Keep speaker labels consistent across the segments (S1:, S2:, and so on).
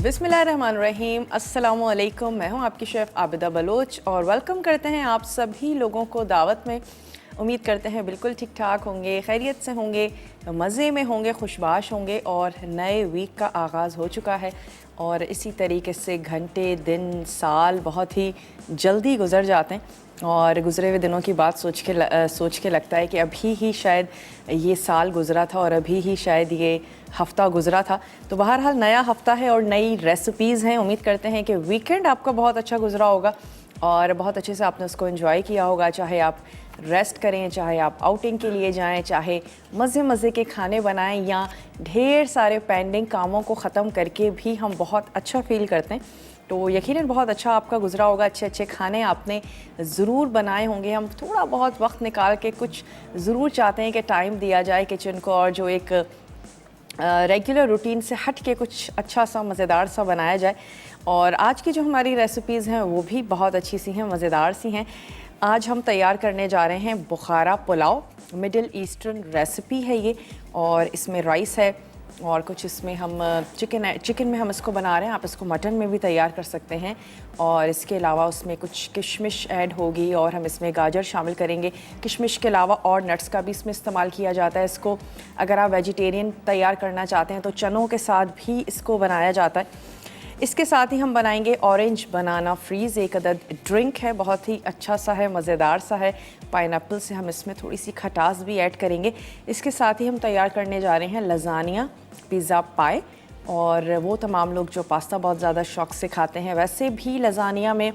S1: बिस्मिल्लाहिर्रहमानिर्रहीम, अस्सलामुअलैकुम। मैं हूं आपकी शेफ़ आबिदा बलोच और वेलकम करते हैं आप सभी लोगों को दावत में। उम्मीद करते हैं बिल्कुल ठीक ठाक होंगे, खैरियत से होंगे, मज़े में होंगे, खुशबाश होंगे। और नए वीक का आगाज़ हो चुका है और इसी तरीके से घंटे, दिन, साल बहुत ही जल्दी गुज़र जाते हैं। और गुज़रे हुए दिनों की बात सोच के लगता है कि अभी ही शायद ये साल गुज़रा था और अभी ही शायद ये हफ़्ता गुज़रा था। तो बहरहाल नया हफ़्ता है और नई रेसिपीज़ हैं। उम्मीद करते हैं कि वीकेंड आपका बहुत अच्छा गुज़रा होगा और बहुत अच्छे से आपने उसको एंजॉय किया होगा। चाहे आप रेस्ट करें, चाहे आप आउटिंग के लिए जाएं, चाहे मज़े के खाने बनाएं या ढेर सारे पेंडिंग कामों को ख़त्म करके भी हम बहुत अच्छा फ़ील करते हैं। तो यकीनन बहुत अच्छा आपका गुज़रा होगा। अच्छे खाने आपने ज़रूर बनाए होंगे। हम थोड़ा बहुत वक्त निकाल के कुछ ज़रूर चाहते हैं कि टाइम दिया जाए किचन को और जो एक रेगुलर रूटीन से हट के कुछ अच्छा सा मज़ेदार सा बनाया जाए। और आज की जो हमारी रेसिपीज़ हैं वो भी बहुत अच्छी सी हैं, मज़ेदार सी हैं। आज हम तैयार करने जा रहे हैं बुखारा पुलाव। मिडिल ईस्टर्न रेसिपी है ये और इसमें राइस है और कुछ इसमें हम चिकन में हम इसको बना रहे हैं। आप इसको मटन में भी तैयार कर सकते हैं और इसके अलावा उसमें कुछ किशमिश ऐड होगी और हम इसमें गाजर शामिल करेंगे। किशमिश के अलावा और नट्स का भी इसमें इस्तेमाल किया जाता है। इसको अगर आप वेजिटेरियन तैयार करना चाहते हैं तो चनों के साथ भी इसको बनाया जाता है। इसके साथ ही हम बनाएंगे ऑरेंज बनाना फ्रीज़, एक अदद ड्रिंक है, बहुत ही अच्छा सा है, मज़ेदार सा है। पाइनएप्पल से हम इसमें थोड़ी सी खटास भी ऐड करेंगे। इसके साथ ही हम तैयार करने जा रहे हैं लज़ानिया पिज़्ज़ा पाई। और वो तमाम लोग जो पास्ता बहुत ज़्यादा शौक़ से खाते हैं, वैसे भी लज़ानिया में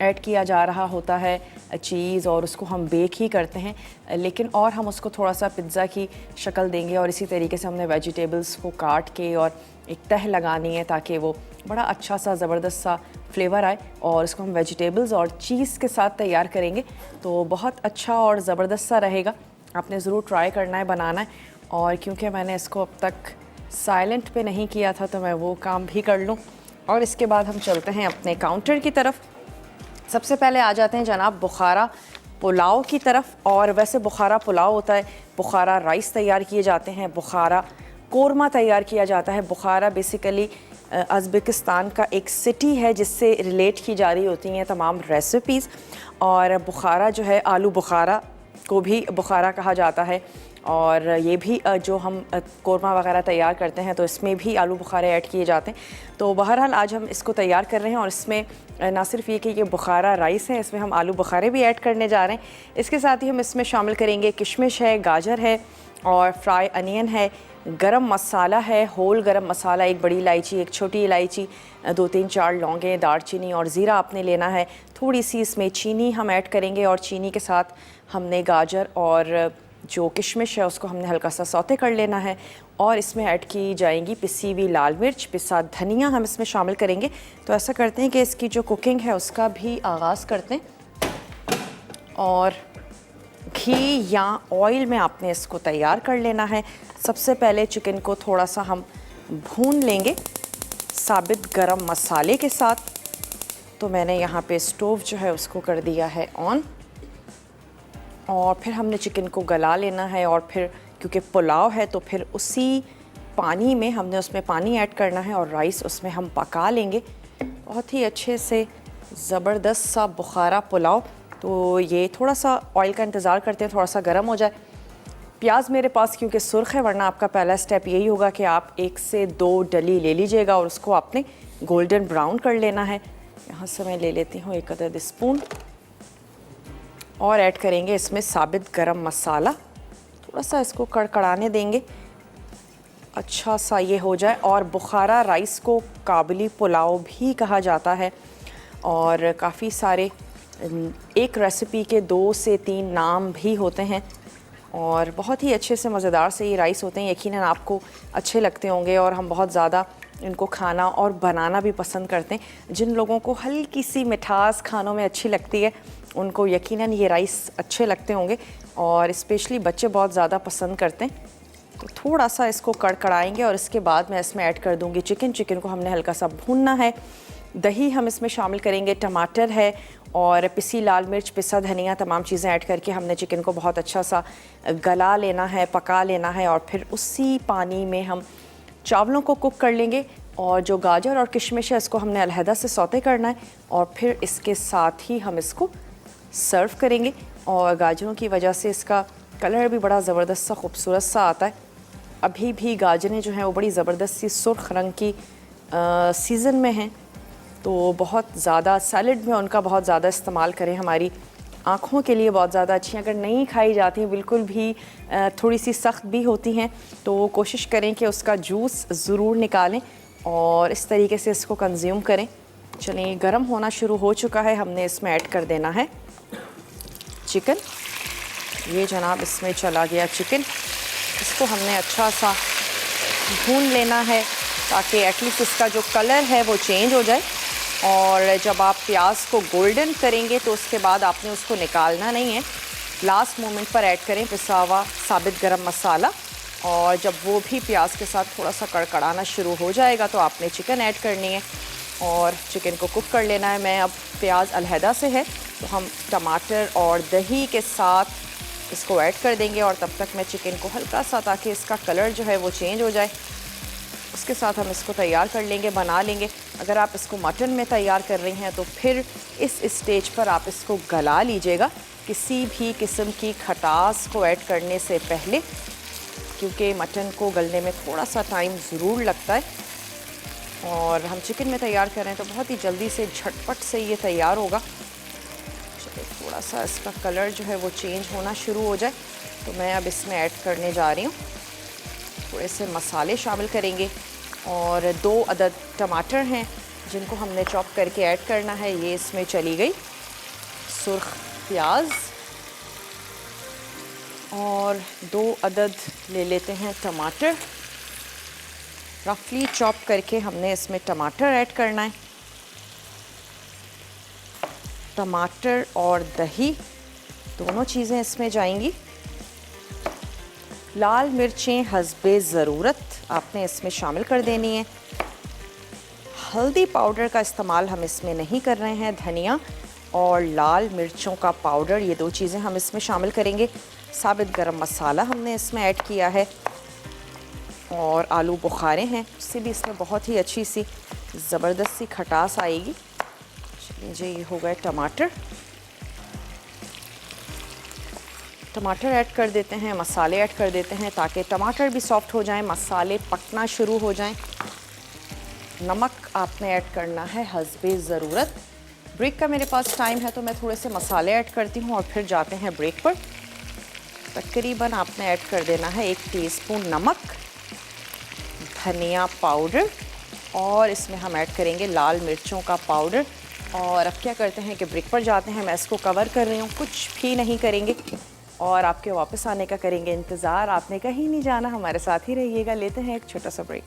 S1: ऐड किया जा रहा होता है चीज़ और उसको हम बेक ही करते हैं, लेकिन और हम उसको थोड़ा सा पिज़्ज़ा की शक्ल देंगे। और इसी तरीके से हमने वेजिटेबल्स को काट के और एक तह लगानी है ताकि वो बड़ा अच्छा सा ज़बरदस्त सा फ्लेवर आए। और इसको हम वेजिटेबल्स और चीज़ के साथ तैयार करेंगे तो बहुत अच्छा और ज़बरदस्त सा रहेगा। आपने ज़रूर ट्राई करना है, बनाना है। और क्योंकि मैंने इसको अब तक साइलेंट पे नहीं किया था तो मैं वो काम भी कर लूँ। और इसके बाद हम चलते हैं अपने काउंटर की तरफ। सबसे पहले आ जाते हैं जनाब बुखारा पुलाव की तरफ। और वैसे बुखारा पुलाव होता है, बुखारा राइस तैयार किए जाते हैं, बुखारा कोरमा तैयार किया जाता है। बुखारा बेसिकली उज़्बेकिस्तान का एक सिटी है जिससे रिलेट की जा रही होती हैं तमाम रेसिपीज़। और बुखारा जो है, आलू बुखारा को भी बुखारा कहा जाता है। और ये भी जो हम कोरमा वगैरह तैयार करते हैं तो इसमें भी आलू बुखारे ऐड किए जाते हैं। तो बहरहाल आज हम इसको तैयार कर रहे हैं और इसमें ना सिर्फ ये कि ये बुखारा राइस है, इसमें हम आलू बुखारे भी ऐड करने जा रहे हैं। इसके साथ ही हम इसमें शामिल करेंगे किशमिश है, गाजर है और फ्राई अनियन है, गरम मसाला है, होल गरम मसाला, एक बड़ी इलायची, एक छोटी इलायची, 2-3-4 लौंगें, दालचीनी और ज़ीरा आपने लेना है। थोड़ी सी इसमें चीनी हम ऐड करेंगे और चीनी के साथ हमने गाजर और जो किशमिश है उसको हमने हल्का सा सौते कर लेना है। और इसमें ऐड की जाएंगी पिसी हुई लाल मिर्च, पिसा धनिया हम इसमें शामिल करेंगे। तो ऐसा करते हैं कि इसकी जो कुकिंग है उसका भी आगाज़ करते हैं। और घी या ऑयल में आपने इसको तैयार कर लेना है। सबसे पहले चिकन को थोड़ा सा हम भून लेंगे साबित गरम मसाले के साथ। तो मैंने यहाँ पे स्टोव जो है उसको कर दिया है ऑन और फिर हमने चिकन को गला लेना है। और फिर क्योंकि पुलाव है तो फिर उसी पानी में हमने उसमें पानी ऐड करना है और राइस उसमें हम पका लेंगे बहुत ही अच्छे से। ज़बरदस्त सा बुखारा पुलाव। तो ये थोड़ा सा ऑयल का इंतज़ार करते हैं, थोड़ा सा गर्म हो जाए। प्याज मेरे पास क्योंकि सुर्ख है, वरना आपका पहला स्टेप यही होगा कि आप 1 से 2 डली ले लीजिएगा और उसको आपने गोल्डन ब्राउन कर लेना है। यहाँ से मैं ले लेती हूँ 1 अदद स्पून और ऐड करेंगे इसमें साबित गरम मसाला। थोड़ा सा इसको कड़कड़ाने देंगे, अच्छा सा ये हो जाए। और बुखारा राइस को काबुली पुलाव भी कहा जाता है और काफ़ी सारे एक रेसिपी के 2 से 3 नाम भी होते हैं और बहुत ही अच्छे से मज़ेदार से ये राइस होते हैं। यकीनन आपको अच्छे लगते होंगे और हम बहुत ज़्यादा इनको खाना और बनाना भी पसंद करते हैं। जिन लोगों को हल्की सी मिठास खानों में अच्छी लगती है उनको यकीनन ये राइस अच्छे लगते होंगे और स्पेशली बच्चे बहुत ज़्यादा पसंद करते हैं। तो थोड़ा सा इसको कड़कड़ाएंगे और इसके बाद मैं इसमें ऐड कर दूँगी चिकन। चिकन को हमने हल्का सा भूनना है। दही हम इसमें शामिल करेंगे, टमाटर है और पिसी लाल मिर्च, पिसा धनिया, तमाम चीज़ें ऐड करके हमने चिकन को बहुत अच्छा सा गला लेना है, पका लेना है। और फिर उसी पानी में हम चावलों को कुक कर लेंगे और जो गाजर और किशमिश है इसको हमने अलहदा से सौते करना है और फिर इसके साथ ही हम इसको सर्व करेंगे। और गाजरों की वजह से इसका कलर भी बड़ा ज़बरदस्त सा खूबसूरत सा आता है। अभी भी गाजरें जो हैं वो बड़ी ज़बरदस्त सी सुर्ख रंग की सीज़न में हैं, तो बहुत ज़्यादा सैलड में उनका बहुत ज़्यादा इस्तेमाल करें, हमारी आँखों के लिए बहुत ज़्यादा अच्छी। अगर नहीं खाई जाती हैं, बिल्कुल भी थोड़ी सी सख्त भी होती हैं, तो कोशिश करें कि उसका जूस ज़रूर निकालें और इस तरीके से इसको कंज्यूम करें। चलिए, गरम होना शुरू हो चुका है, हमने इसमें ऐड कर देना है चिकन। ये जनाब इसमें चला गया चिकन। इसको हमने अच्छा सा भून लेना है ताकि एटलीस्ट इसका जो कलर है वो चेंज हो जाए। और जब आप प्याज को गोल्डन करेंगे तो उसके बाद आपने उसको निकालना नहीं है, लास्ट मोमेंट पर ऐड करें पिसा हुआ साबित गरम मसाला। और जब वो भी प्याज के साथ थोड़ा सा कड़कड़ाना शुरू हो जाएगा तो आपने चिकन ऐड करनी है और चिकन को कुक कर लेना है। मैं अब प्याज अलहदा से है तो हम टमाटर और दही के साथ इसको ऐड कर देंगे और तब तक मैं चिकन को हल्का सा, ताकि इसका कलर जो है वो चेंज हो जाए, उसके साथ हम इसको तैयार कर लेंगे, बना लेंगे। अगर आप इसको मटन में तैयार कर रही हैं तो फिर इस स्टेज पर आप इसको गला लीजिएगा किसी भी किस्म की खटास को ऐड करने से पहले, क्योंकि मटन को गलने में थोड़ा सा टाइम ज़रूर लगता है। और हम चिकन में तैयार कर रहे हैं तो बहुत ही जल्दी से झटपट से ये तैयार होगा। चलिए, थोड़ा सा इसका कलर जो है वो चेंज होना शुरू हो जाए तो मैं अब इसमें ऐड करने जा रही हूँ, थोड़े से मसाले शामिल करेंगे। और 2 अदद टमाटर हैं जिनको हमने चॉप करके ऐड करना है। ये इसमें चली गई। सुर्ख प्याज और 2 अदद ले लेते हैं टमाटर, रफली चॉप करके हमने इसमें टमाटर ऐड करना है। टमाटर और दही दोनों चीज़ें इसमें जाएंगी। लाल मिर्चें हस्बे ज़रूरत आपने इसमें शामिल कर देनी है। हल्दी पाउडर का इस्तेमाल हम इसमें नहीं कर रहे हैं। धनिया और लाल मिर्चों का पाउडर, ये 2 चीज़ें हम इसमें शामिल करेंगे। साबित गरम मसाला हमने इसमें ऐड किया है और आलू बुखारे हैं, उससे भी इसमें बहुत ही अच्छी सी ज़बरदस्त सी खटास आएगी। चलिए जी, ये हो गए टमाटर। टमाटर ऐड कर देते हैं, मसाले ऐड कर देते हैं ताकि टमाटर भी सॉफ्ट हो जाएं, मसाले पकना शुरू हो जाएं। नमक आपने ऐड करना है हस्बे ज़रूरत। ब्रेक का मेरे पास टाइम है तो मैं थोड़े से मसाले ऐड करती हूँ और फिर जाते हैं ब्रेक पर। तकरीबन आपने ऐड कर देना है 1 टीस्पून नमक, धनिया पाउडर और इसमें हम ऐड करेंगे लाल मिर्चों का पाउडर। और अब क्या करते हैं कि ब्रेक पर जाते हैं। मैं इसको कवर कर रही हूँ, कुछ भी नहीं करेंगे और आपके वापस आने का करेंगे इंतज़ार। आपने कहीं नहीं जाना, हमारे साथ ही रहिएगा। लेते हैं एक छोटा सा ब्रेक।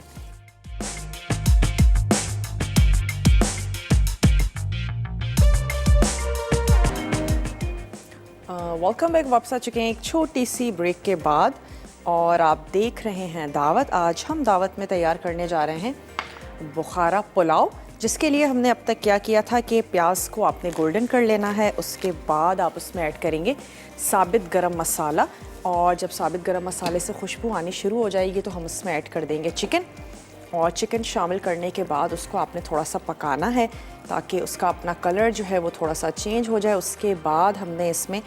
S1: Welcome back. वापस आ चुके हैं एक छोटी सी ब्रेक के बाद और आप देख रहे हैं दावत। आज हम दावत में तैयार करने जा रहे हैं बुखारा पुलाव, जिसके लिए हमने अब तक क्या किया था कि प्याज को आपने गोल्डन कर लेना है, उसके बाद आप उसमें ऐड करेंगे साबित गरम मसाला। और जब साबित गरम मसाले से खुशबू आनी शुरू हो जाएगी तो हम उसमें ऐड कर देंगे चिकन। और चिकन शामिल करने के बाद उसको आपने थोड़ा सा पकाना है ताकि उसका अपना कलर जो है वो थोड़ा सा चेंज हो जाए। उसके बाद हमने इसमें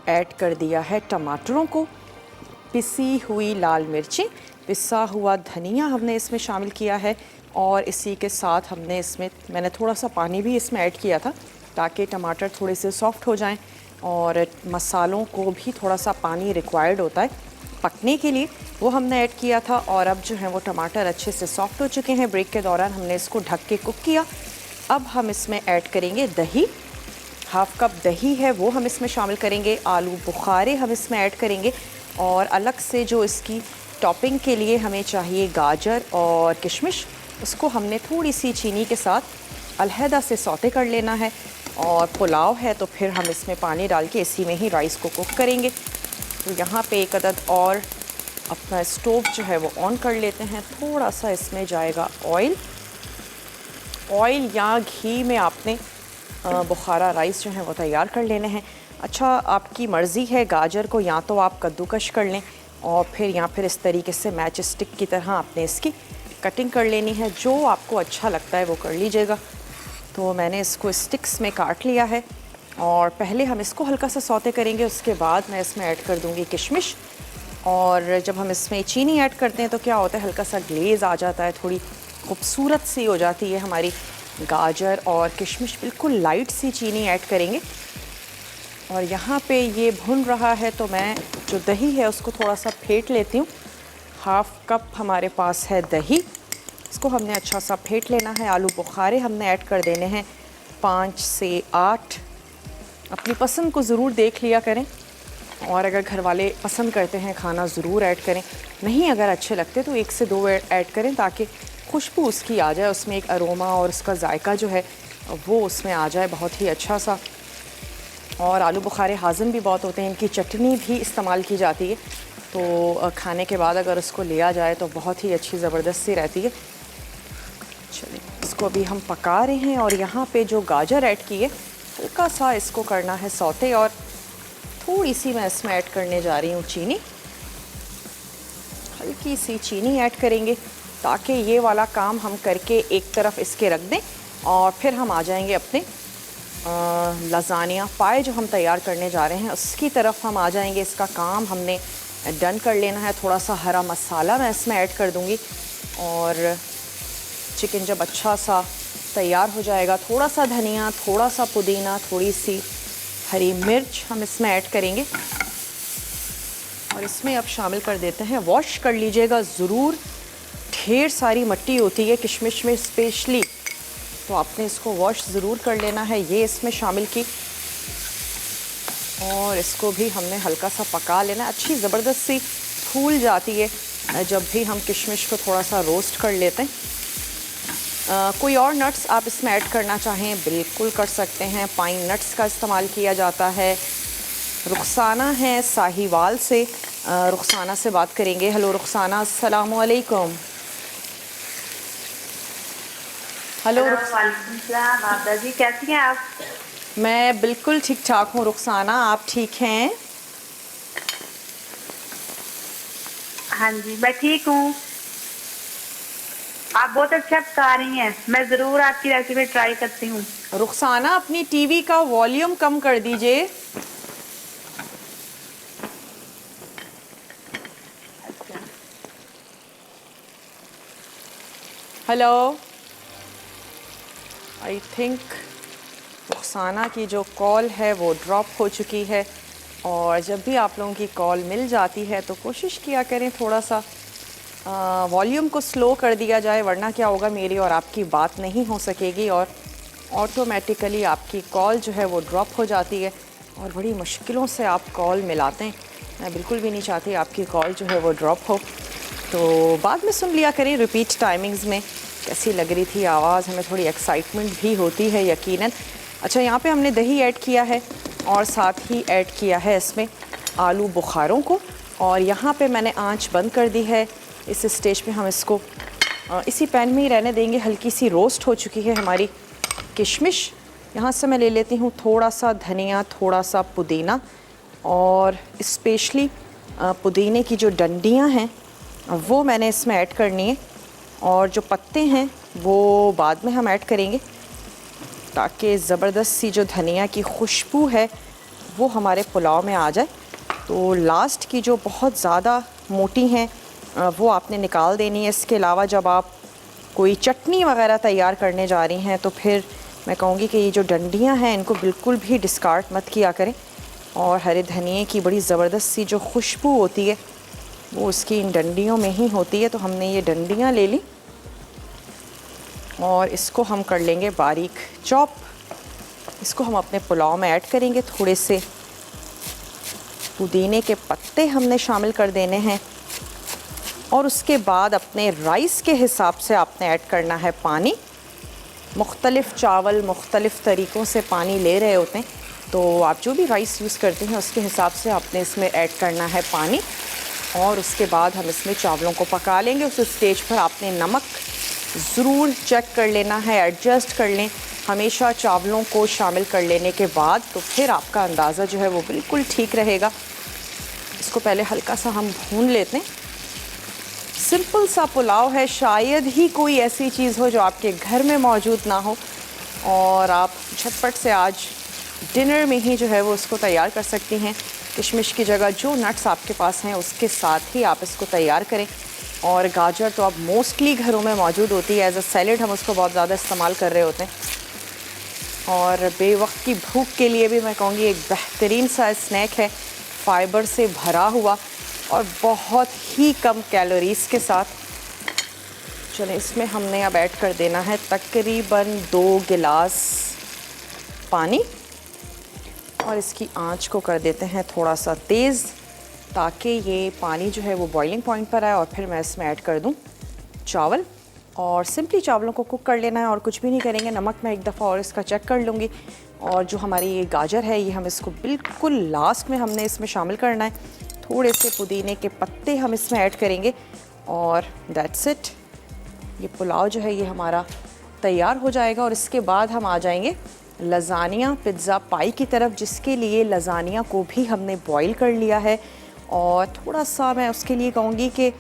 S1: ऐड कर दिया है टमाटरों को, पिसी हुई लाल मिर्ची, पिसा हुआ धनिया हमने इसमें शामिल किया है। और इसी के साथ हमने इसमें, मैंने थोड़ा सा पानी भी इसमें ऐड किया था ताकि टमाटर थोड़े से सॉफ्ट हो जाएं। और मसालों को भी थोड़ा सा पानी रिक्वायर्ड होता है पकने के लिए, वो हमने ऐड किया था। और अब जो है वो टमाटर अच्छे से सॉफ्ट हो चुके हैं। ब्रेक के दौरान हमने इसको ढक के कुक किया। अब हम इसमें ऐड करेंगे दही, 1/2 कप दही है वो हम इसमें शामिल करेंगे। आलू बुखारे हम इसमें ऐड करेंगे और अलग से जो इसकी टॉपिंग के लिए हमें चाहिए गाजर और किशमिश, उसको हमने थोड़ी सी चीनी के साथ अलहदा से सौते कर लेना है। और पुलाव है तो फिर हम इसमें पानी डाल के इसी में ही राइस को कुक करेंगे। तो यहाँ पे 1 अदद और अपना स्टोव जो है वो ऑन कर लेते हैं। थोड़ा सा इसमें जाएगा ऑयल या घी में आपने बुखारा राइस जो है वो तैयार कर लेने हैं। अच्छा, आपकी मर्ज़ी है, गाजर को या तो आप कद्दूकश कर लें और फिर या फिर इस तरीके से मैच स्टिक की तरह आपने इसकी कटिंग कर लेनी है, जो आपको अच्छा लगता है वो कर लीजिएगा। तो मैंने इसको स्टिक्स में काट लिया है और पहले हम इसको हल्का सा सौते करेंगे, उसके बाद मैं इसमें ऐड कर दूँगी किशमिश। और जब हम इसमें चीनी ऐड करते हैं तो क्या होता है, हल्का सा ग्लेज़ आ जाता है, थोड़ी खूबसूरत सी हो जाती है हमारी गाजर और किशमिश। बिल्कुल लाइट सी चीनी ऐड करेंगे। और यहाँ पे ये भुन रहा है तो मैं जो दही है उसको थोड़ा सा फेंट लेती हूँ। हाफ़ कप हमारे पास है दही, इसको हमने अच्छा सा फेंट लेना है। आलू बुखारे हमने ऐड कर देने हैं 5 से 8। अपनी पसंद को ज़रूर देख लिया करें, और अगर घर वाले पसंद करते हैं खाना ज़रूर ऐड करें, नहीं अगर अच्छे लगते तो 1 से 2 ऐड करें ताकि खुशबू उसकी आ जाए, उसमें एक अरोमा और उसका जायका जो है वो उसमें आ जाए बहुत ही अच्छा सा। और आलू बुखारे हाज़म भी बहुत होते हैं, इनकी चटनी भी इस्तेमाल की जाती है, तो खाने के बाद अगर उसको लिया जाए तो बहुत ही अच्छी ज़बरदस्त सी रहती है। चलिए इसको अभी हम पका रहे हैं। और यहाँ पे जो गाजर ऐड की है हल्का सा इसको करना है सौते, और थोड़ी सी मैं इसमें ऐड करने जा रही हूँ चीनी। हल्की सी चीनी ऐड करेंगे ताकि ये वाला काम हम करके एक तरफ इसके रख दें, और फिर हम आ जाएंगे अपने लज़ानिया पाए जो हम तैयार करने जा रहे हैं उसकी तरफ हम आ जाएंगे। इसका काम हमने डन कर लेना है। थोड़ा सा हरा मसाला मैं इसमें ऐड कर दूंगी, और चिकन जब अच्छा सा तैयार हो जाएगा, थोड़ा सा धनिया, थोड़ा सा पुदीना, थोड़ी सी हरी मिर्च हम इसमें ऐड करेंगे। और इसमें अब शामिल कर देते हैं, वॉश कर लीजिएगा ज़रूर, ढेर सारी मिट्टी होती है किशमिश में स्पेशली, तो आपने इसको वॉश ज़रूर कर लेना है। ये इसमें शामिल की, और इसको भी हमने हल्का सा पका लेना। अच्छी ज़बरदस्त सी फूल जाती है जब भी हम किशमिश को थोड़ा सा रोस्ट कर लेते हैं। कोई और नट्स आप इसमें ऐड करना चाहें बिल्कुल कर सकते हैं। पाइन नट्स का इस्तेमाल किया जाता है। रुखसाना है साहिवाल से, रुखसाना से बात करेंगे। हेलो रुखसाना, अस्सलाम वालेकुम। हेलो
S2: वालेकुम सलाम। आपदा जी कैसी हैं आप?
S1: मैं बिल्कुल ठीक ठाक हूँ रुखसाना, आप ठीक हैं?
S2: हाँ जी मैं ठीक हूँ। आप बहुत अच्छा पका रही हैं, मैं ज़रूर आपकी रेसिपी ट्राई करती हूँ।
S1: रुखसाना अपनी टीवी का वॉल्यूम कम कर दीजिए। हेलो, आई थिंक रुखसाना की जो कॉल है वो ड्रॉप हो चुकी है। और जब भी आप लोगों की कॉल मिल जाती है तो कोशिश किया करें थोड़ा सा वॉल्यूम को स्लो कर दिया जाए, वरना क्या होगा, मेरी और आपकी बात नहीं हो सकेगी और ऑटोमेटिकली आपकी कॉल जो है वो ड्रॉप हो जाती है। और बड़ी मुश्किलों से आप कॉल मिलाते हैं। मैं बिल्कुल भी नहीं चाहती आपकी कॉल जो है वो ड्रॉप हो, तो बाद में सुन लिया करें रिपीट टाइमिंग्स में। कैसी लग रही थी आवाज़, हमें थोड़ी एक्साइटमेंट भी होती है यकीनन। अच्छा, यहाँ पे हमने दही ऐड किया है और साथ ही ऐड किया है इसमें आलू बुखारों को, और यहाँ पे मैंने आंच बंद कर दी है। इस स्टेज पे हम इसको इसी पैन में ही रहने देंगे। हल्की सी रोस्ट हो चुकी है हमारी किशमिश। यहाँ से मैं ले लेती हूँ थोड़ा सा धनिया, थोड़ा सा पुदीना, और स्पेशली पुदीने की जो डंडियाँ हैं वो मैंने इसमें ऐड करनी है, और जो पत्ते हैं वो बाद में हम ऐड करेंगे ताकि ज़बरदस्त सी जो धनिया की खुशबू है वो हमारे पुलाव में आ जाए। तो लास्ट की जो बहुत ज़्यादा मोटी हैं वो आपने निकाल देनी है। इसके अलावा जब आप कोई चटनी वगैरह तैयार करने जा रही हैं तो फिर मैं कहूँगी कि ये जो डंडियाँ हैं इनको बिल्कुल भी डिस्कार्ड मत किया करें। और हरे धनिए की बड़ी ज़बरदस्त सी जो खुशबू होती है वो उसकी इन डंडियों में ही होती है। तो हमने ये डंडियाँ ले ली और इसको हम कर लेंगे बारीक चॉप। इसको हम अपने पुलाव में ऐड करेंगे। थोड़े से पुदीने के पत्ते हमने शामिल कर देने हैं, और उसके बाद अपने राइस के हिसाब से आपने ऐड करना है पानी। मुख्तलिफ़ चावल मुख्तलिफ़ तरीक़ों से पानी ले रहे होते हैं, तो आप जो भी राइस यूज़ करते हैं उसके हिसाब से आपने इसमें ऐड करना है पानी। और उसके बाद हम इसमें चावलों को पका लेंगे। उस स्टेज पर आपने नमक ज़रूर चेक कर लेना है, एडजस्ट कर लें हमेशा चावलों को शामिल कर लेने के बाद, तो फिर आपका अंदाज़ा जो है वो बिल्कुल ठीक रहेगा। इसको पहले हल्का सा हम भून लेते हैं। सिंपल सा पुलाव है, शायद ही कोई ऐसी चीज़ हो जो आपके घर में मौजूद ना हो और आप झटपट से आज डिनर में ही जो है वो उसको तैयार कर सकती हैं। किशमिश की जगह जो नट्स आपके पास हैं उसके साथ ही आप इसको तैयार करें। और गाजर तो अब मोस्टली घरों में मौजूद होती है, एज अ सैलेड हम उसको बहुत ज़्यादा इस्तेमाल कर रहे होते हैं। और बेवक्त की भूख के लिए भी मैं कहूँगी एक बेहतरीन सा स्नैक है, फाइबर से भरा हुआ और बहुत ही कम कैलोरीज़ के साथ। चलिए इसमें हमने अब ऐड कर देना है तकरीबन 2 गिलास पानी और इसकी आंच को कर देते हैं थोड़ा सा तेज़ ताकि ये पानी जो है वो बॉइलिंग पॉइंट पर आए। और फिर मैं इसमें ऐड कर दूं चावल और सिंपली चावलों को कुक कर लेना है और कुछ भी नहीं करेंगे। नमक मैं एक दफ़ा और इसका चेक कर लूँगी। और जो हमारी ये गाजर है ये हम इसको बिल्कुल लास्ट में हमने इसमें शामिल करना है। थोड़े से पुदीने के पत्ते हम इसमें ऐड करेंगे और दैट्स इट। ये पुलाव जो है ये हमारा तैयार हो जाएगा। और इसके बाद हम आ जाएंगे लज़ानिया पिज़्ज़ा पाई की तरफ, जिसके लिए लज़ानिया को भी हमने बॉईल कर लिया है। और थोड़ा सा मैं उसके लिए कहूँगी कि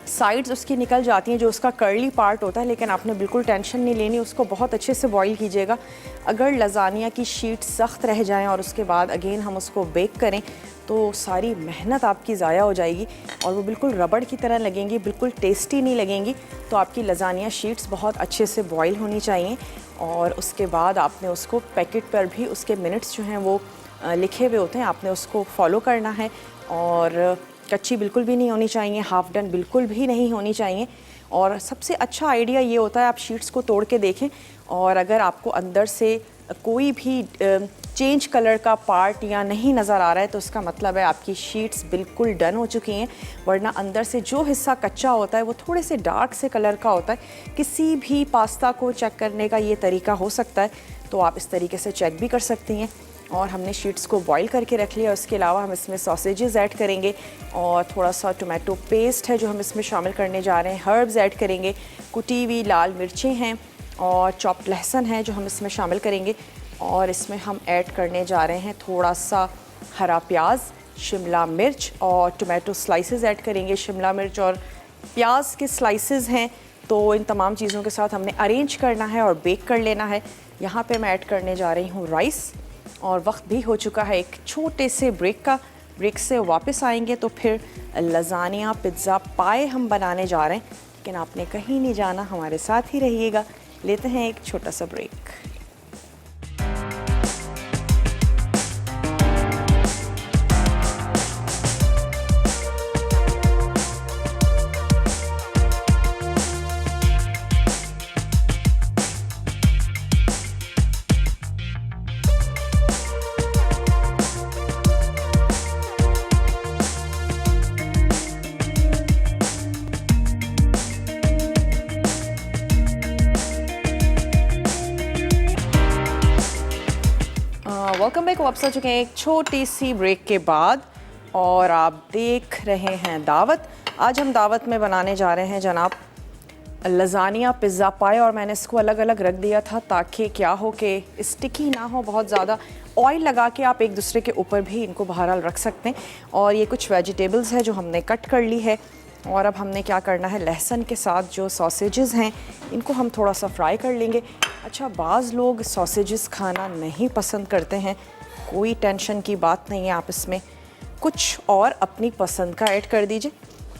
S1: साइड्स उसकी निकल जाती हैं, जो उसका कर्ली पार्ट होता है, लेकिन आपने बिल्कुल टेंशन नहीं लेनी, उसको बहुत अच्छे से बॉईल कीजिएगा। अगर लज़ानिया की शीट सख्त रह जाएं और उसके बाद अगेन हम उसको बेक करें तो सारी मेहनत आपकी ज़ाया हो जाएगी और वो बिल्कुल रबड़ की तरह लगेंगी, बिल्कुल टेस्टी नहीं लगेंगी। तो आपकी लज़ानिया शीट्स बहुत अच्छे से बॉईल होनी चाहिए। और उसके बाद आपने उसको पैकेट पर भी उसके मिनट्स जो हैं वो लिखे हुए होते हैं, आपने उसको फॉलो करना है। और कच्ची बिल्कुल भी नहीं होनी चाहिए, हाफ़ डन बिल्कुल भी नहीं होनी चाहिए। और सबसे अच्छा आइडिया ये होता है आप शीट्स को तोड़ के देखें और अगर आपको अंदर से कोई भी चेंज कलर का पार्ट या नहीं नज़र आ रहा है तो उसका मतलब है आपकी शीट्स बिल्कुल डन हो चुकी हैं। वरना अंदर से जो हिस्सा कच्चा होता है वो थोड़े से डार्क से कलर का होता है। किसी भी पास्ता को चेक करने का ये तरीका हो सकता है, तो आप इस तरीके से चेक भी कर सकती हैं। और हमने शीट्स को बॉईल करके रख लिया। उसके अलावा हम इसमें सॉसेजेस ऐड करेंगे और थोड़ा सा टोमेटो पेस्ट है जो हम इसमें शामिल करने जा रहे हैं। हर्ब्स ऐड करेंगे, कुटी हुई लाल मिर्चें हैं और चॉप्ड लहसुन है जो हम इसमें शामिल करेंगे। और इसमें हम ऐड करने जा रहे हैं थोड़ा सा हरा प्याज, शिमला मिर्च और टोमेटो स्लाइसेस ऐड करेंगे। शिमला मिर्च और प्याज के स्लाइसेस हैं तो इन तमाम चीज़ों के साथ हमने अरेंज करना है और बेक कर लेना है। यहाँ पे मैं ऐड करने जा रही हूँ राइस। और वक्त भी हो चुका है एक छोटे से ब्रेक का। ब्रेक से वापस आएंगे तो फिर लज़ानिया पिज़्ज़ा पाए हम बनाने जा रहे हैं। लेकिन आपने कहीं नहीं जाना, हमारे साथ ही रहिएगा। लेते हैं एक छोटा सा ब्रेक। Welcome back. वापस आ चुके हैं एक छोटी सी ब्रेक के बाद और आप देख रहे हैं दावत। आज हम दावत में बनाने जा रहे हैं जनाब लज़ानिया पिज़्ज़ा पाए। और मैंने इसको अलग अलग रख दिया था ताकि क्या हो कि स्टिकी ना हो बहुत ज़्यादा। ऑयल लगा के आप एक दूसरे के ऊपर भी इनको बहरहाल रख सकते हैं। और ये कुछ वेजिटेबल्स है जो हमने कट कर ली है। और अब हमने क्या करना है, लहसुन के साथ जो सॉसेजेस हैं इनको हम थोड़ा सा फ्राई कर लेंगे। अच्छा, बाज़ लोग सॉसेजेस खाना नहीं पसंद करते हैं, कोई टेंशन की बात नहीं है। आप इसमें कुछ और अपनी पसंद का ऐड कर दीजिए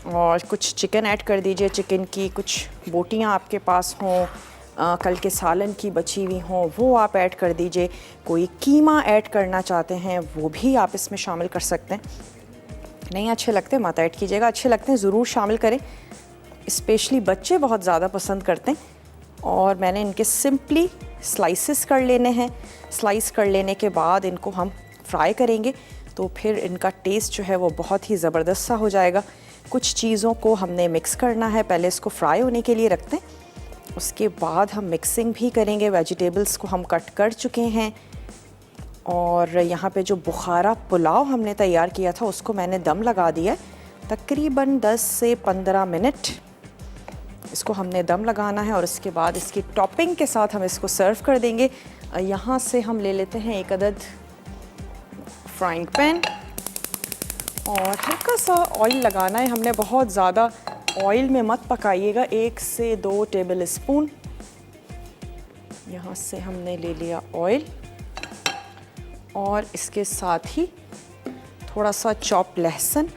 S1: और कुछ चिकन ऐड कर दीजिए। चिकन की कुछ बोटियाँ आपके पास हों, कल के सालन की बची हुई हों, वो आप ऐड कर दीजिए। कोई कीमा ऐड करना चाहते हैं वो भी आप इसमें शामिल कर सकते हैं। नहीं अच्छे लगते मत ऐड कीजिएगा, अच्छे लगते हैं ज़रूर शामिल करें। स्पेशली बच्चे बहुत ज़्यादा पसंद करते हैं। और मैंने इनके सिंपली स्लाइसेस कर लेने हैं। स्लाइस कर लेने के बाद इनको हम फ्राई करेंगे तो फिर इनका टेस्ट जो है वो बहुत ही ज़बरदस्त सा हो जाएगा। कुछ चीज़ों को हमने मिक्स करना है, पहले इसको फ्राई होने के लिए रखते हैं, उसके बाद हम मिक्सिंग भी करेंगे। वेजिटेबल्स को हम कट कर चुके हैं। और यहाँ पे जो बुखारा पुलाव हमने तैयार किया था उसको मैंने दम लगा दिया है। तकरीबन 10 से 15 मिनट इसको हमने दम लगाना है और इसके बाद इसकी टॉपिंग के साथ हम इसको सर्व कर देंगे। यहाँ से हम ले लेते हैं एक अदद फ्राइंग पैन और हल्का सा ऑयल लगाना है। हमने बहुत ज़्यादा ऑयल में मत पकाइएगा, 1 से 2 टेबल स्पून। यहाँ से हमने ले लिया ऑयल और इसके साथ ही थोड़ा सा चॉप लहसुन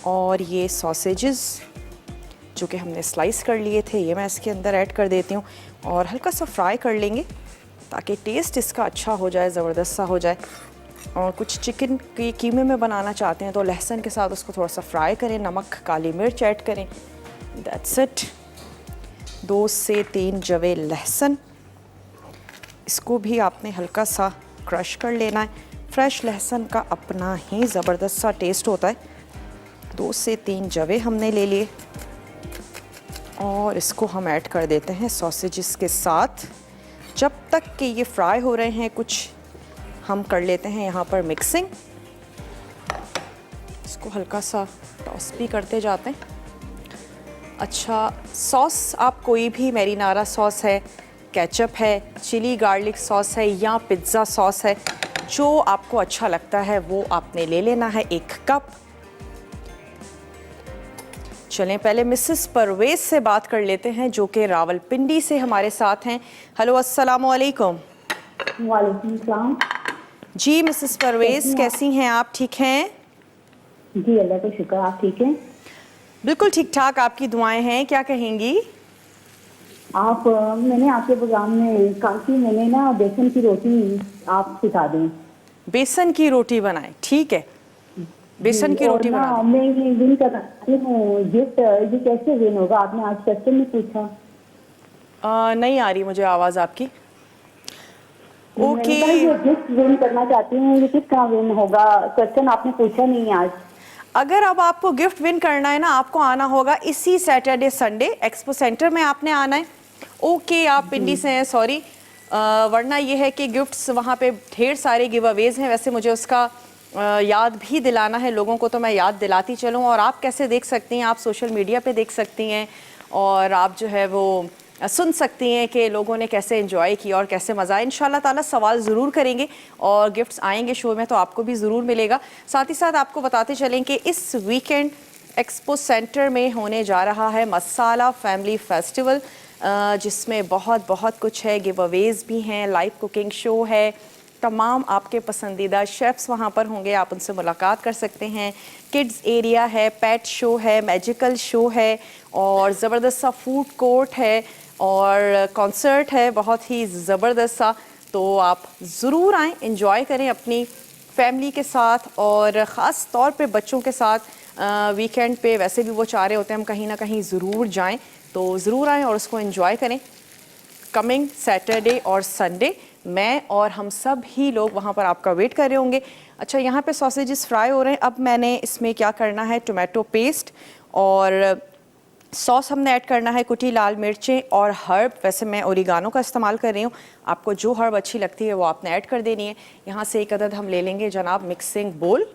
S1: और ये सॉसेजेस जो कि हमने स्लाइस कर लिए थे, ये मैं इसके अंदर ऐड कर देती हूँ और हल्का सा फ्राई कर लेंगे ताकि टेस्ट इसका अच्छा हो जाए, ज़बरदस्त सा हो जाए। और कुछ चिकन की कीमे में बनाना चाहते हैं तो लहसुन के साथ उसको थोड़ा सा फ्राई करें, नमक काली मिर्च ऐड करें, दैट्स इट। 2 से 3 जवे लहसुन, इसको भी आपने हल्का सा क्रश कर लेना है। फ्रेश लहसुन का अपना ही ज़बरदस्त सा टेस्ट होता है। 2 से 3 जवे हमने ले लिए और इसको हम ऐड कर देते हैं सॉसेजेस के साथ। जब तक कि ये फ्राई हो रहे हैं कुछ हम कर लेते हैं यहाँ पर मिक्सिंग। इसको हल्का सा टॉस भी करते जाते हैं। अच्छा, सॉस आप कोई भी, मैरिनारा सॉस है, केचप है, चिली गार्लिक सॉस है या पिज़्ज़ा सॉस है, जो आपको अच्छा लगता है वो आपने ले लेना है 1 कप। चलें पहले मिसेस परवेज़ से बात कर लेते हैं जो कि रावलपिंडी से हमारे साथ हैं। हेलो, अस्सलाम वालेकुम।
S2: वालेकुम सलाम।
S1: जी मिसेस परवेज़, कैसी हैं आप? ठीक हैं?
S2: जी अल्लाह का शुक्र, आप ठीक हैं?
S1: बिल्कुल ठीक ठाक, आपकी दुआएं हैं। क्या कहेंगी?
S2: मैंने आपके प्रोग्राम में कहा कि मैंने ना बेसन की रोटी आप सिखा दें।
S1: बेसन की रोटी बनाएं, ठीक है। बेसन की रोटी बना दें।
S2: मैं ये विन करती हूँ गिफ्ट, ये कैसे विन होगा? आपने आज क्वेश्चन में पूछा।
S1: नहीं आ रही मुझे आवाज़ आपकी। ओके,
S2: ये गिफ्ट विन करना चाहती हूँ, ये किस तरह विन होगा? क्वेश्चन आपने पूछा नहीं आज।
S1: अगर अब आपको गिफ्ट विन करना है ना, आपको आना होगा इसी सैटरडे संडे एक्सपो सेंटर में आपने आना है। ओके, आप पिंडी से हैं, सॉरी। वरना ये है कि गिफ्ट्स वहाँ पे ढेर सारे गिव अवेज हैं। वैसे मुझे उसका याद भी दिलाना है लोगों को, तो मैं याद दिलाती चलूँ। और आप कैसे देख सकती हैं? आप सोशल मीडिया पे देख सकती हैं और आप जो है वो सुन सकती हैं कि लोगों ने कैसे एंजॉय किया और कैसे मज़ा आया। इंशाल्लाह ताला सवाल ज़रूर करेंगे और गिफ्ट्स आएंगे शो में तो आपको भी ज़रूर मिलेगा। साथ ही साथ आपको बताते चलें कि इस वीकेंड एक्सपो सेंटर में होने जा रहा है मसाला फैमिली फेस्टिवल, जिसमें बहुत कुछ है। गिव अवेज भी हैं, लाइव कुकिंग शो है, तमाम आपके पसंदीदा शेफ़्स वहाँ पर होंगे, आप उनसे मुलाकात कर सकते हैं। किड्स एरिया है, पेट शो है, मैजिकल शो है और ज़बरदस्त सा फूड कोर्ट है और कॉन्सर्ट है बहुत ही ज़बरदस्त सा। तो आप ज़रूर आएँ, एंजॉय करें अपनी फैमिली के साथ और ख़ास तौर पे बच्चों के साथ। वीकेंड पे वैसे भी वो चाह रहे होते हैं हम कहीं ना कहीं ज़रूर जाएं, तो ज़रूर आएँ और उसको एंजॉय करें। कमिंग सैटरडे और संडे मैं और हम सब ही लोग वहाँ पर आपका वेट कर रहे होंगे। अच्छा, यहाँ पे सॉसेजेस फ्राई हो रहे हैं। अब मैंने इसमें क्या करना है, टोमेटो पेस्ट और सॉस हमने ऐड करना है, कुटी लाल मिर्चें और हर्ब। वैसे मैं ओरिगानो का इस्तेमाल कर रही हूँ, आपको जो हर्ब अच्छी लगती है वो आपने ऐड कर देनी है। यहाँ से 1 अदद हम ले लेंगे जनाब मिक्सिंग बोल,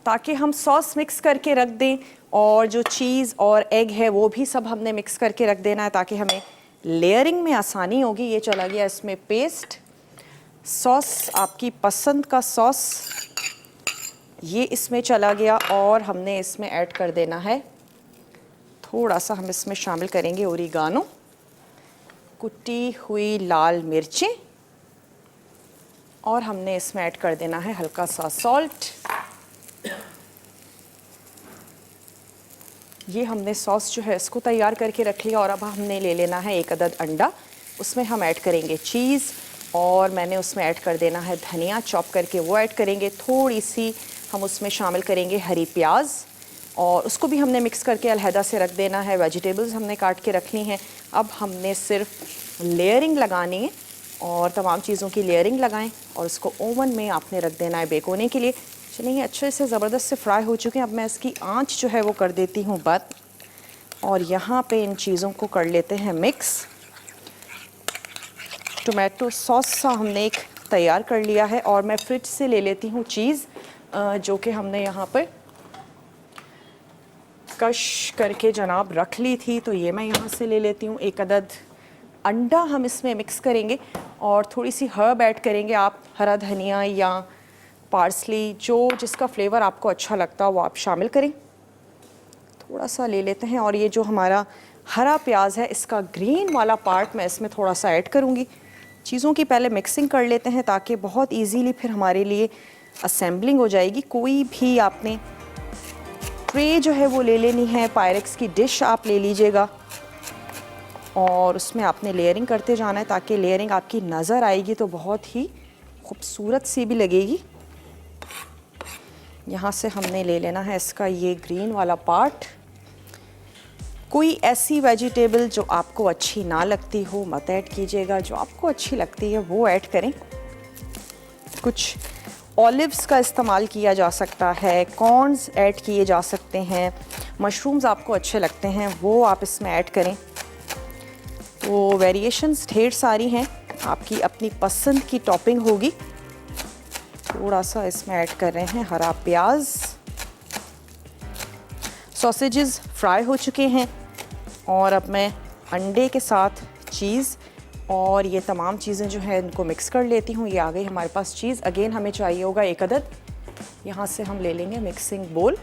S1: ताकि हम सॉस मिक्स करके रख दें और जो चीज़ और एग है वो भी सब हमने मिक्स करके रख देना है ताकि हमें लेयरिंग में आसानी होगी। ये चला गया इसमें पेस्ट। सॉस आपकी पसंद का सॉस ये इसमें चला गया और हमने इसमें ऐड कर देना है थोड़ा सा, हम इसमें शामिल करेंगे ओरिगानो, कुटी हुई लाल मिर्चें और हमने इसमें ऐड कर देना है हल्का सा सॉल्ट। ये हमने सॉस जो है इसको तैयार करके रख लिया और अब हमने ले लेना है 1 अदद अंडा। उसमें हम ऐड करेंगे चीज़ और मैंने उसमें ऐड कर देना है धनिया चॉप करके, वो ऐड करेंगे। थोड़ी सी हम उसमें शामिल करेंगे हरी प्याज और उसको भी हमने मिक्स करके अलहदा से रख देना है। वेजिटेबल्स हमने काट के रखनी है। अब हमने सिर्फ लेयरिंग लगानी है और तमाम चीज़ों की लेयरिंग लगाएं और उसको ओवन में आपने रख देना है बेक होने के लिए। चलिए, ये अच्छे से ज़बरदस्त से फ्राई हो चुके हैं। अब मैं इसकी आंच जो है वो कर देती हूँ बंद और यहाँ पे इन चीज़ों को कर लेते हैं मिक्स। टोमेटो सॉस सा हमने एक तैयार कर लिया है और मैं फ्रिज से ले लेती हूँ चीज़ जो कि हमने यहाँ पर कश करके जनाब रख ली थी, तो ये मैं यहाँ से ले लेती हूँ। 1 अदद अंडा हम इसमें मिक्स करेंगे और थोड़ी सी हर्ब ऐड करेंगे। आप हरा धनिया या पार्सली, जो जिसका फ्लेवर आपको अच्छा लगता हो वो आप शामिल करें। थोड़ा सा ले लेते हैं और ये जो हमारा हरा प्याज है इसका ग्रीन वाला पार्ट मैं इसमें थोड़ा सा ऐड करूँगी। चीज़ों की पहले मिक्सिंग कर लेते हैं ताकि बहुत इजीली फिर हमारे लिए असेंबलिंग हो जाएगी। कोई भी आपने ट्रे जो है वो ले लेनी है, पायरेक्स की डिश आप ले लीजिएगा और उसमें आपने लेयरिंग करते जाना है ताकि लेयरिंग आपकी नज़र आएगी तो बहुत ही खूबसूरत सी भी लगेगी। यहाँ से हमने ले लेना है इसका ये ग्रीन वाला पार्ट। कोई ऐसी वेजिटेबल जो आपको अच्छी ना लगती हो मत ऐड कीजिएगा, जो आपको अच्छी लगती है वो ऐड करें। कुछ ऑलिव्स का इस्तेमाल किया जा सकता है, कॉर्न्स ऐड किए जा सकते हैं, मशरूम्स आपको अच्छे लगते हैं वो आप इसमें ऐड करें। तो वेरिएशंस ढेर सारी हैं, आपकी अपनी पसंद की टॉपिंग होगी। थोड़ा सा इसमें ऐड कर रहे हैं हरा प्याज। सॉसेजेस फ्राई हो चुके हैं और अब मैं अंडे के साथ चीज़ और ये तमाम चीज़ें जो है इनको मिक्स कर लेती हूँ। ये आ गई हमारे पास चीज़। अगेन हमें चाहिए होगा 1 अदद। यहाँ से हम ले लेंगे मिक्सिंग बोल।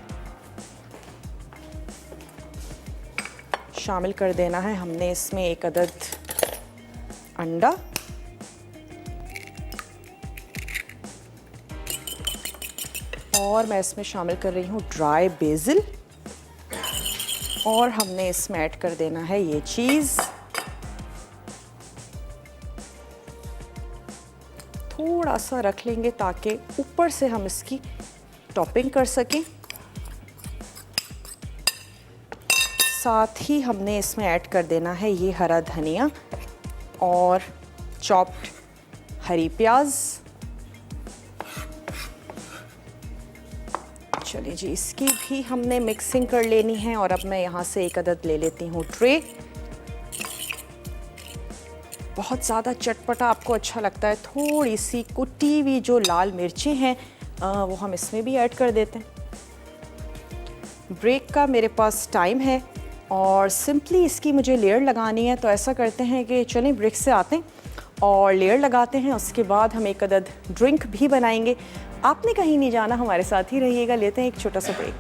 S1: शामिल कर देना है हमने इसमें 1 अदद अंडा। और मैं इसमें शामिल कर रही हूँ ड्राई बेसिल और हमने इसमें ऐड कर देना है ये चीज़। थोड़ा सा रख लेंगे ताकि ऊपर से हम इसकी टॉपिंग कर सकें। साथ ही हमने इसमें ऐड कर देना है ये हरा धनिया और चॉप्ड हरी प्याज। चलिए जी, इसकी भी हमने मिक्सिंग कर लेनी है और अब मैं यहाँ से 1 अदद ले लेती हूँ ट्रे। बहुत ज़्यादा चटपटा आपको अच्छा लगता है, थोड़ी सी कुटी हुई जो लाल मिर्चें हैं वो हम इसमें भी ऐड कर देते हैं। ब्रेक का मेरे पास टाइम है और सिंपली इसकी मुझे लेयर लगानी है, तो ऐसा करते हैं कि चलें ब्रेक से आते हैं और लेयर लगाते हैं। उसके बाद हम 1 अदद ड्रिंक भी बनाएंगे। आपने कहीं नहीं जाना, हमारे साथ ही रहिएगा। लेते हैं एक छोटा सा ब्रेक।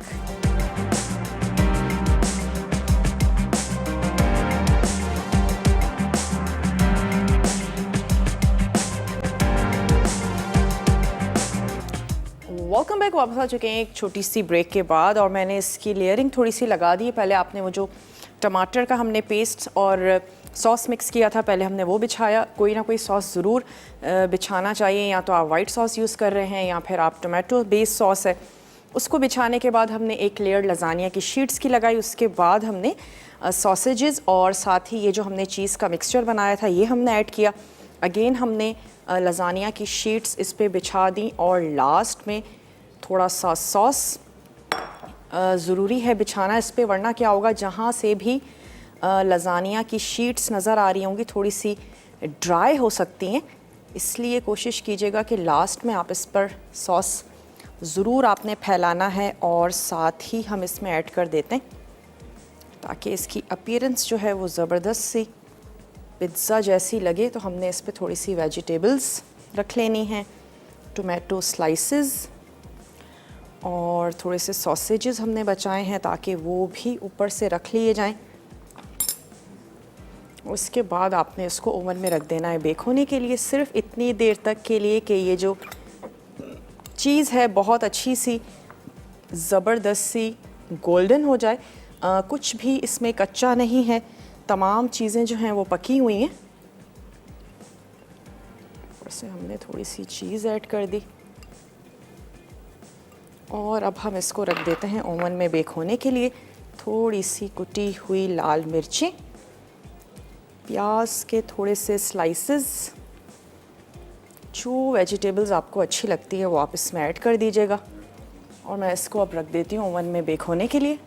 S1: Welcome back. वापस आ चुके हैं एक छोटी सी ब्रेक के बाद और मैंने इसकी लेयरिंग थोड़ी सी लगा दी है। पहले आपने वो जो टमाटर का हमने पेस्ट और सॉस मिक्स किया था, पहले हमने वो बिछाया। कोई ना कोई सॉस ज़रूर बिछाना चाहिए, या तो आप वाइट सॉस यूज़ कर रहे हैं या फिर आप टोमेटो बेस्ड सॉस है। उसको बिछाने के बाद हमने एक लेयर लजानिया की शीट्स की लगाई। उसके बाद हमने सॉसेजेस और साथ ही ये जो हमने चीज़ का मिक्सचर बनाया था ये हमने ऐड किया। अगेन हमने लजानिया की शीट्स इस पर बिछा दी और लास्ट में थोड़ा सा सॉस ज़रूरी है बिछाना इस पे, वरना क्या होगा, जहाँ से भी लजानिया की शीट्स नज़र आ रही होंगी थोड़ी सी ड्राई हो सकती हैं। इसलिए कोशिश कीजिएगा कि लास्ट में आप इस पर सॉस ज़रूर आपने फैलाना है और साथ ही हम इसमें ऐड कर देते हैं ताकि इसकी अपीयरेंस जो है वो ज़बरदस्त सी पिज़्ज़ा जैसी लगे। तो हमने इस पर थोड़ी सी वेजिटेबल्स रख लेनी है, टोमेटो स्लाइसेस और थोड़े से सॉसेजेस हमने बचाए हैं ताकि वो भी ऊपर से रख लिए जाएं। उसके बाद आपने इसको ओवन में रख देना है बेक होने के लिए, सिर्फ इतनी देर तक के लिए कि ये जो चीज़ है बहुत अच्छी सी ज़बरदस्त सी गोल्डन हो जाए। कुछ भी इसमें कच्चा नहीं है, तमाम चीज़ें जो हैं वो पकी हुई हैं। ऊपर से हमने थोड़ी सी चीज़ ऐड कर दी और अब हम इसको रख देते हैं ओवन में बेक होने के लिए। थोड़ी सी कुटी हुई लाल मिर्चें, प्याज के थोड़े से स्लाइसेस, जो वेजिटेबल्स आपको अच्छी लगती है वो आप इसमें ऐड कर दीजिएगा और मैं इसको अब रख देती हूँ ओवन में बेक होने के लिए।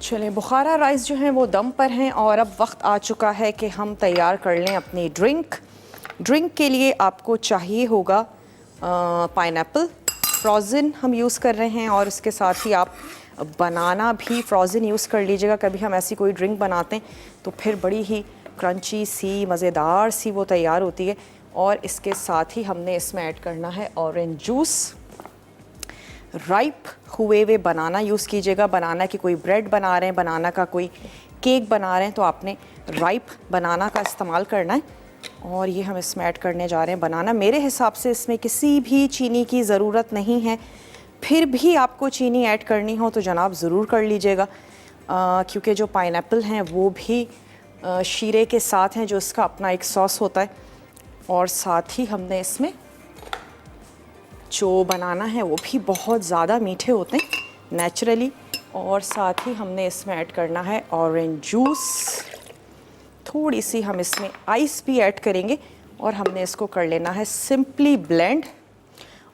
S1: चलें, बुखारा राइस जो हैं वो दम पर हैं और अब वक्त आ चुका है कि हम तैयार कर लें अपनी ड्रिंक। ड्रिंक के लिए आपको चाहिए होगा पाइनएप्पल, फ्रोज़न हम यूज़ कर रहे हैं और उसके साथ ही आप बनाना भी फ्रोज़न यूज़ कर लीजिएगा। कभी हम ऐसी कोई ड्रिंक बनाते हैं तो फिर बड़ी ही क्रंची सी, मज़ेदार सी वो तैयार होती है। और इसके साथ ही हमने इसमें ऐड करना है ऑरेंज जूस। राइप हुए हुए बनाना यूज़ कीजिएगा। बनाना की कोई ब्रेड बना रहे हैं, बनाना का कोई केक बना रहे हैं तो आपने राइप बनाना का इस्तेमाल करना है। और ये हम इसमें ऐड करने जा रहे हैं बनाना। मेरे हिसाब से इसमें किसी भी चीनी की ज़रूरत नहीं है, फिर भी आपको चीनी ऐड करनी हो तो जनाब ज़रूर कर लीजिएगा, क्योंकि जो पाइनएप्पल हैं वो भी शीरे के साथ हैं, जो इसका अपना एक सॉस होता है। और साथ ही हमने इसमें जो बनाना है वो भी बहुत ज़्यादा मीठे होते हैं नेचुरली। और साथ ही हमने इसमें ऐड करना है ऑरेंज जूस। थोड़ी सी हम इसमें आइस भी ऐड करेंगे और हमने इसको कर लेना है सिंपली ब्लेंड।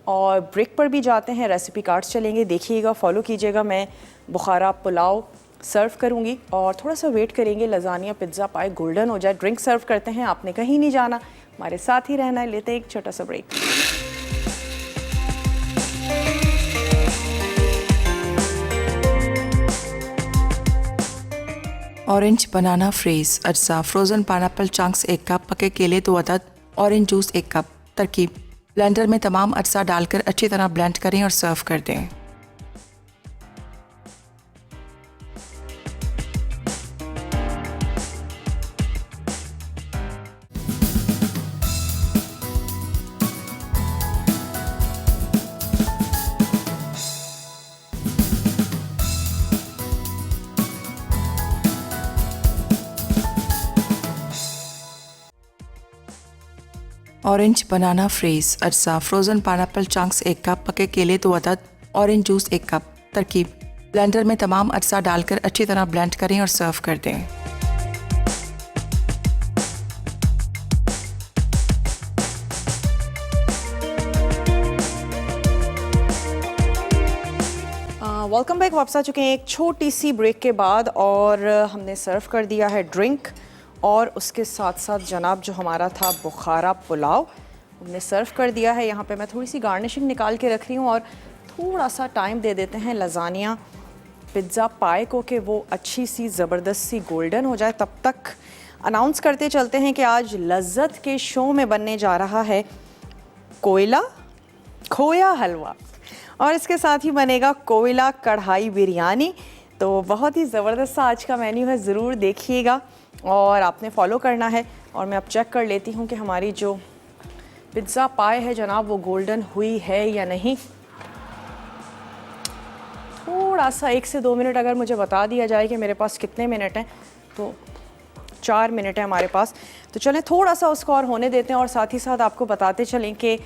S1: और ब्रेक पर भी जाते हैं, रेसिपी कार्ड्स चलेंगे, देखिएगा, फॉलो कीजिएगा। मैं बुखारा पुलाव सर्व करूंगी और थोड़ा सा वेट करेंगे लजानिया पिज़्ज़ा पाए गोल्डन हो जाए। ड्रिंक सर्व करते हैं, आपने कहीं नहीं जाना, हमारे साथ ही रहना है। लेते हैं एक छोटा सा ब्रेक।
S3: ऑरेंज बनाना फ्रेज अज्जा, फ्रोज़न पाइनएप्पल चंक्स 1 कप, पके केले 2 अदद, ऑरेंज जूस 1 कप। तरकीब: ब्लेंडर में तमाम अज्जा डालकर अच्छी तरह ब्लेंड करें और सर्व कर दें। ऑरेंज बनाना फ्रेज अज्जा, फ्रोज़न पाइनएप्पल चंक्स 1 कप, पके केले 2 अदद, ऑरेंज जूस 1 कप। तरकीब: ब्लेंडर में तमाम अज्जा डालकर अच्छी तरह ब्लेंड करें और सर्व कर दें।
S1: Welcome back. वापस आ चुके हैं एक छोटी सी ब्रेक के बाद और हमने सर्व कर दिया है ड्रिंक और उसके साथ साथ जनाब जो हमारा था बुखारा पुलाव हमने सर्व कर दिया है। यहाँ पे मैं थोड़ी सी गार्निशिंग निकाल के रख रही हूँ और थोड़ा सा टाइम दे देते हैं लजानिया पिज़्ज़ा पाए को कि वो अच्छी सी ज़बरदस्त सी गोल्डन हो जाए। तब तक अनाउंस करते चलते हैं कि आज लज्जत के शो में बनने जा रहा है कोयला खोया हलवा और इसके साथ ही बनेगा कोयला कढ़ाई बिरयानी। तो बहुत ही ज़बरदस्त सा आज का मेन्यू है, ज़रूर देखिएगा और आपने फॉलो करना है। और मैं अब चेक कर लेती हूँ कि हमारी जो पिज़्ज़ा पाए है जनाब वो गोल्डन हुई है या नहीं। थोड़ा सा 1 से 2 मिनट अगर मुझे बता दिया जाए कि मेरे पास कितने मिनट हैं, तो 4 मिनट है हमारे पास। तो चलें थोड़ा सा उसको और होने देते हैं और साथ ही साथ आपको बताते चलें कि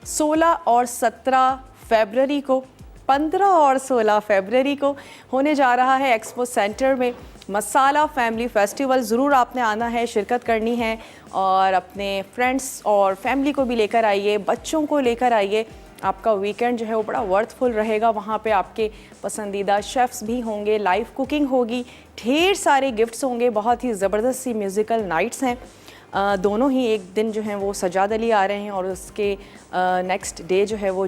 S1: 16 और 17 फरवरी को, 15 और 16 फरवरी को होने जा रहा है एक्सपो सेंटर में मसाला फैमिली फेस्टिवल। ज़रूर आपने आना है, शिरकत करनी है और अपने फ्रेंड्स और फैमिली को भी लेकर आइए, बच्चों को लेकर आइए। आपका वीकेंड जो है वो बड़ा वर्थफुल रहेगा। वहाँ पे आपके पसंदीदा शेफ़्स भी होंगे, लाइव कुकिंग होगी, ढेर सारे गिफ्ट्स होंगे, बहुत ही ज़बरदस्त सी म्यूज़िकल नाइट्स हैं। दोनों ही एक दिन जो हैं वो सजाद अली आ रहे हैं और उसके नेक्स्ट डे जो है वो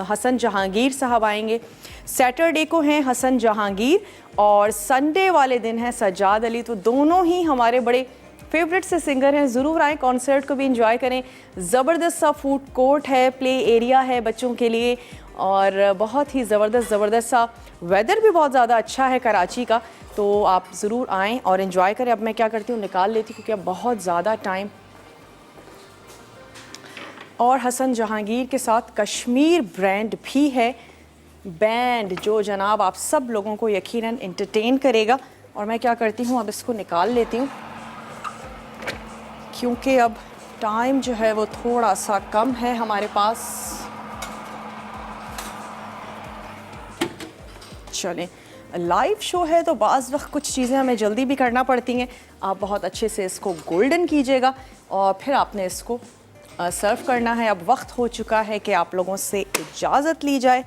S1: हसन जहांगीर साहब आएंगे। सैटरडे को हैं हसन जहांगीर और संडे वाले दिन है सजाद अली। तो दोनों ही हमारे बड़े फेवरेट से सिंगर हैं। ज़रूर आएँ, कॉन्सर्ट को भी इंजॉय करें। ज़बरदस्त सा फूड कोर्ट है, प्ले एरिया है बच्चों के लिए और बहुत ही ज़बरदस्त सा वेदर भी बहुत ज़्यादा अच्छा है कराची का। तो आप ज़रूर आएँ और इन्जॉय करें। अब मैं क्या करती हूँ, निकाल लेती हूँ क्योंकि अब बहुत ज़्यादा टाइम। और हसन जहांगीर के साथ कश्मीर ब्रांड भी है, बैंड जो जनाब आप सब लोगों को यकीनन एंटरटेन करेगा। और मैं क्या करती हूँ, अब इसको निकाल लेती हूँ क्योंकि अब टाइम जो है वो थोड़ा सा कम है हमारे पास। चलें, लाइव शो है तो बाज़ वक्त कुछ चीज़ें हमें जल्दी भी करना पड़ती हैं। आप बहुत अच्छे से इसको गोल्डन कीजिएगा और फिर आपने इसको सर्व करना है। अब वक्त हो चुका है कि आप लोगों से इजाज़त ली जाए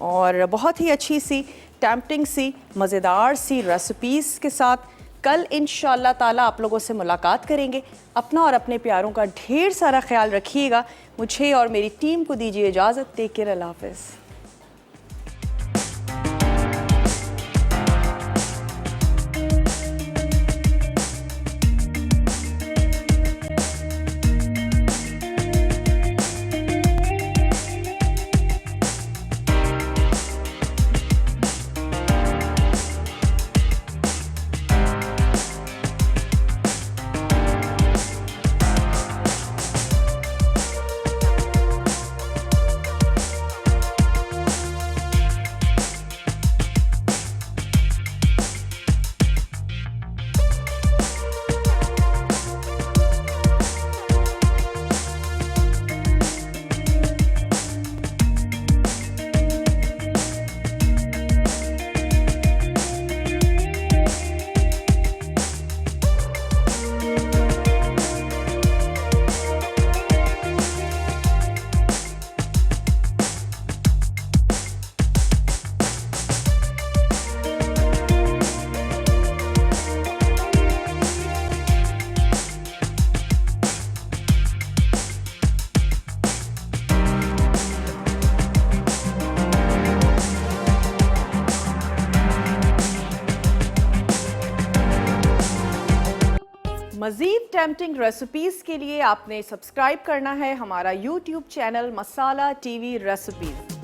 S1: और बहुत ही अच्छी सी टेम्पटिंग सी मज़ेदार सी रेसिपीज़ के साथ कल इंशाअल्लाह ताला आप लोगों से मुलाकात करेंगे। अपना और अपने प्यारों का ढेर सारा ख्याल रखिएगा। मुझे और मेरी टीम को दीजिए इजाज़त। टेक केयर, अल्लाह हाफ़िज़। मज़ीद टेम्पटिंग रेसिपीज़ के लिए आपने सब्सक्राइब करना है हमारा YouTube चैनल मसाला टीवी रेसिपीज़।